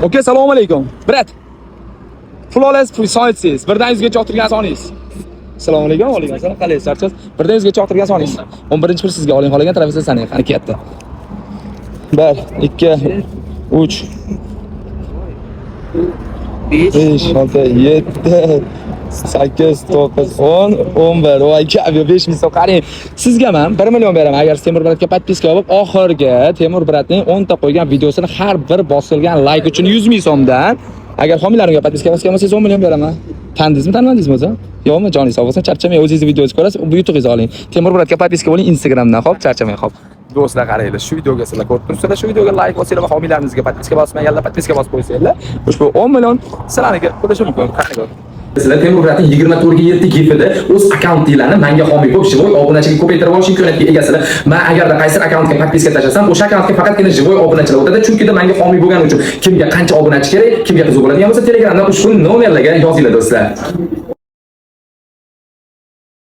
Okay, assalomu alaykum. Brat. Flawless precisesiz. Birdan 100 gacha o'tirgan soningiz. Assalomu alaykum. Va alaykum assalom. Qalaysiz, charchasiz? Birdan 100 gacha o'tirgan soningiz. 11-bir sizga oling, qolgan tarafingizda sanang. Qani ketdi. 1 2 3 5 6 7 8 9 10 11. Voy, kabi 5000 so'm qarang. Sizga men 1 million beraman agar siz Temur Bratga podpiska olib, oxirgi Temur Bratning 10 ta qo'ygan videosini har bir bosilgan like uchun 100 ming so'mdan agar homilarimga podpiska olsangiz 10 million beraman. Tandingizmi, tanmadingizmi o'zi? Yo'qmi? Joningiz sog' bo'lsin, charchamay o'zingizni videoingizni ko'rasiz, bu YouTube'ga oling. Temur Bratga podpiska bo'ling Instagramdan, xo'p, charchamay, xo'p. Do'stlar qaranglar, shu videoga sizlar ko'rib turibsizlar, shu videoga like bosinglar va homilaringizga podpiska bosmaganlar podpiska bosib qo'ysanglar, ushbu 10 million sizlarga qo'lishi mumkin. Qani Sizlar Temur Bratning 24/7 gifida o'z akkauntinglarni menga homiy bo'lib, jivoy obunachilik ko'paytirib olish imkoniyatiga egasizlar. Men agarda qaysi akkauntga podpiska tashlasam, o'sha akkauntga faqatgina jivoy obunachilar o'tadi, chunki menga homiy bo'lgani uchun kimga qancha obunachi kerak, kimga qiziq bo'ladigan bo'lsa, Telegramdan ushbu nomerlarga yozinglar do'stlar.